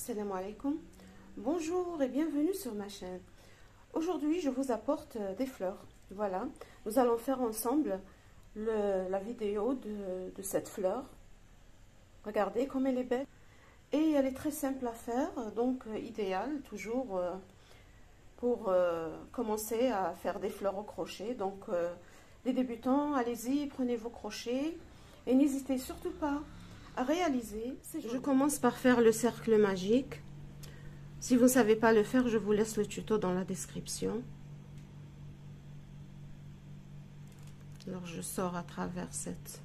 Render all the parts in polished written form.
Assalamu alaikum. Bonjour et bienvenue sur ma chaîne. Aujourd'hui, je vous apporte des fleurs. Voilà, nous allons faire ensemble la vidéo de cette fleur. Regardez comme elle est belle. Et elle est très simple à faire, donc idéale toujours pour commencer à faire des fleurs au crochet. Donc les débutants, allez-y, prenez vos crochets et n'hésitez surtout pas à réaliser. Je commence par faire le cercle magique. Si vous ne savez pas le faire, je vous laisse le tuto dans la description. Alors je sors à travers cette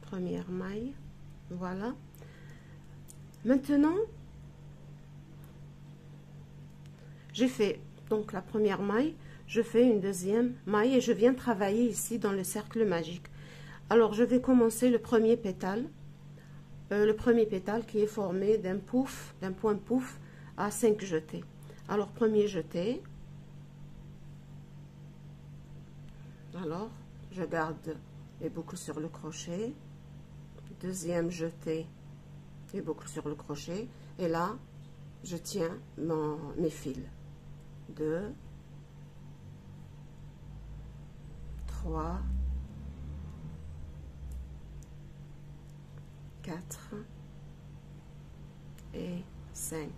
première maille. Voilà. Maintenant, j'ai fait donc la première maille, je fais une deuxième maille et je viens travailler ici dans le cercle magique. Alors je vais commencer le premier pétale. Le premier pétale qui est formé d'un pouf, d'un point pouf à 5 jetés. Alors premier jeté, alors je garde les boucles sur le crochet, deuxième jeté, les boucles sur le crochet, et là je tiens mes fils, 2, 3, 4 et 5.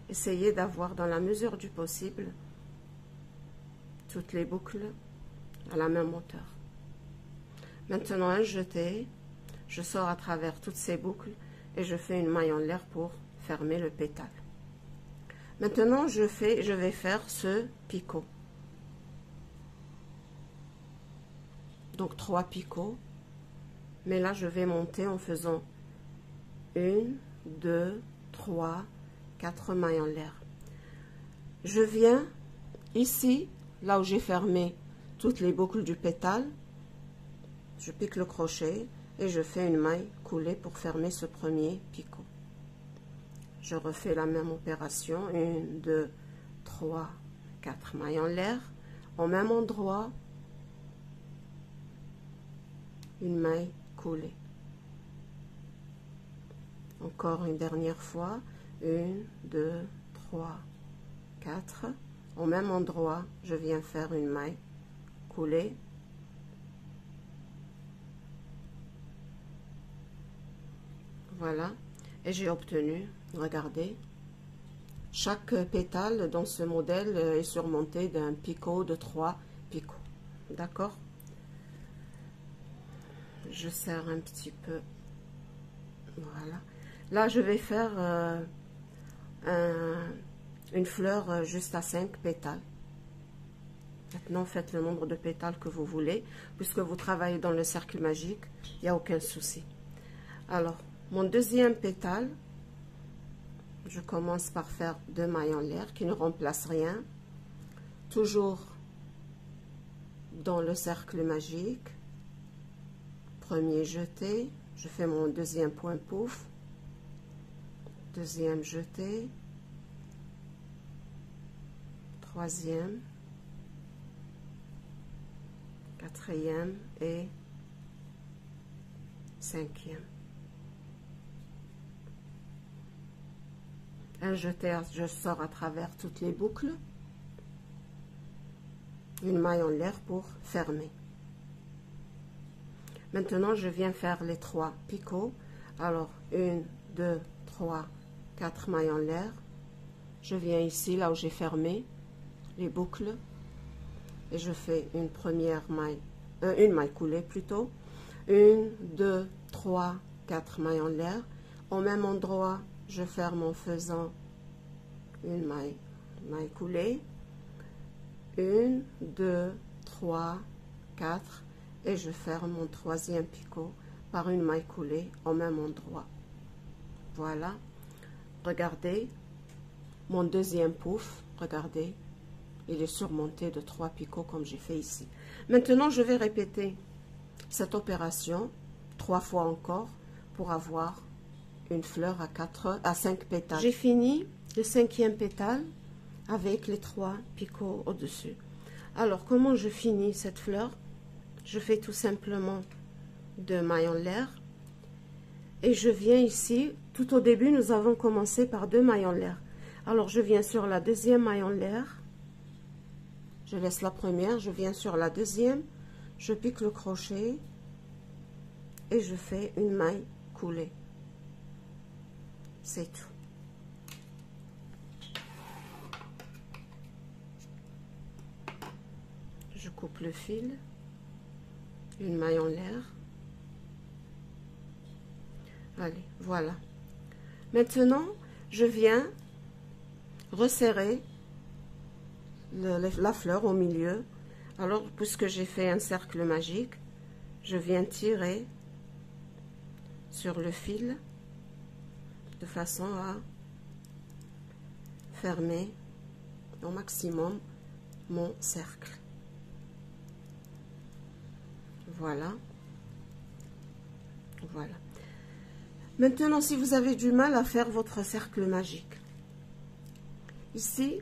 Essayez d'avoir dans la mesure du possible toutes les boucles à la même hauteur. Maintenant un jeté, je sors à travers toutes ces boucles et je fais une maille en l'air pour fermer le pétale. Maintenant je vais faire ce picot. Donc 3 picots, mais là je vais monter en faisant 1, 2, 3, 4 mailles en l'air. Je viens ici, là où j'ai fermé toutes les boucles du pétale, je pique le crochet et je fais une maille coulée pour fermer ce premier picot. Je refais la même opération, 1, 2, 3, 4 mailles en l'air, au même endroit, une maille coulée. Encore une dernière fois, 1, 2, 3, 4. Au même endroit, je viens faire une maille coulée. Voilà. Et j'ai obtenu, regardez, chaque pétale dans ce modèle est surmonté d'un picot de 3 picots. D'accord? Je serre un petit peu. Voilà. Là, je vais faire une fleur juste à 5 pétales. Maintenant, faites le nombre de pétales que vous voulez. Puisque vous travaillez dans le cercle magique, il n'y a aucun souci. Alors, mon deuxième pétale, je commence par faire 2 mailles en l'air qui ne remplacent rien. Toujours dans le cercle magique. Premier jeté, je fais mon deuxième point pouf. Deuxième jeté, troisième, quatrième et cinquième. Un jeté, je sors à travers toutes les boucles, une maille en l'air pour fermer. Maintenant, je viens faire les 3 picots. Alors, 1, 2, 3, 4 mailles en l'air. Je viens ici, là où j'ai fermé les boucles, et je fais une première maille, une maille coulée plutôt. 1, 2, 3, 4 mailles en l'air. Au même endroit, je ferme en faisant une maille coulée. 1, 2, 3, 4, et je ferme mon troisième picot par une maille coulée au même endroit. Voilà. Regardez, mon deuxième pouf, regardez, il est surmonté de 3 picots comme j'ai fait ici. Maintenant, je vais répéter cette opération 3 fois encore pour avoir une fleur à 5 pétales. J'ai fini le 5e pétale avec les 3 picots au-dessus. Alors, comment je finis cette fleur? Je fais tout simplement 2 mailles en l'air et je viens ici Tout au début, nous avons commencé par 2 mailles en l'air. Alors, je viens sur la deuxième maille en l'air. Je laisse la première, je viens sur la deuxième, je pique le crochet et je fais une maille coulée. C'est tout. Je coupe le fil, une maille en l'air. Allez, voilà. Maintenant, je viens resserrer la fleur au milieu. Alors, puisque j'ai fait un cercle magique, je viens tirer sur le fil de façon à fermer au maximum mon cercle. Voilà. Voilà. Maintenant, si vous avez du mal à faire votre cercle magique, ici,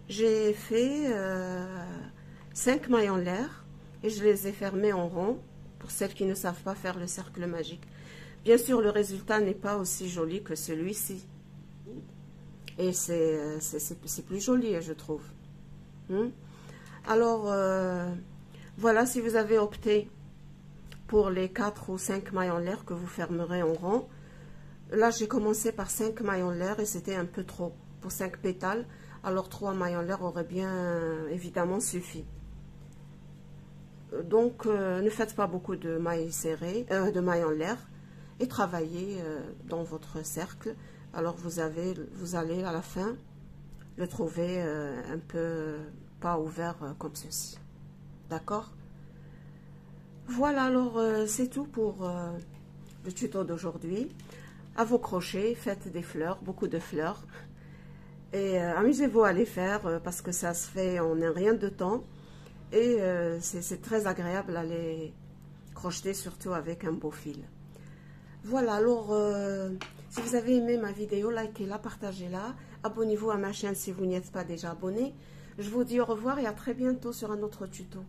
j'ai fait 5 mailles en l'air et je les ai fermées en rond pour celles qui ne savent pas faire le cercle magique. Bien sûr, le résultat n'est pas aussi joli que celui-ci. Et c'est plus joli, je trouve. Alors, voilà, si vous avez opté pour les 4 ou 5 mailles en l'air que vous fermerez en rond. Là, j'ai commencé par 5 mailles en l'air et c'était un peu trop pour 5 pétales. Alors, 3 mailles en l'air auraient bien évidemment suffi. Donc, ne faites pas beaucoup de mailles serrées, de mailles en l'air et travaillez dans votre cercle. Alors, vous allez à la fin le trouver un peu pas ouvert comme ceci. D'accord ? Voilà, alors c'est tout pour le tuto d'aujourd'hui. À vos crochets, faites des fleurs, beaucoup de fleurs. Et amusez-vous à les faire parce que ça se fait en un rien de temps. Et c'est très agréable à les crocheter, surtout avec un beau fil. Voilà, alors si vous avez aimé ma vidéo, likez-la, partagez-la. Abonnez-vous à ma chaîne si vous n'y êtes pas déjà abonné. Je vous dis au revoir et à très bientôt sur un autre tuto.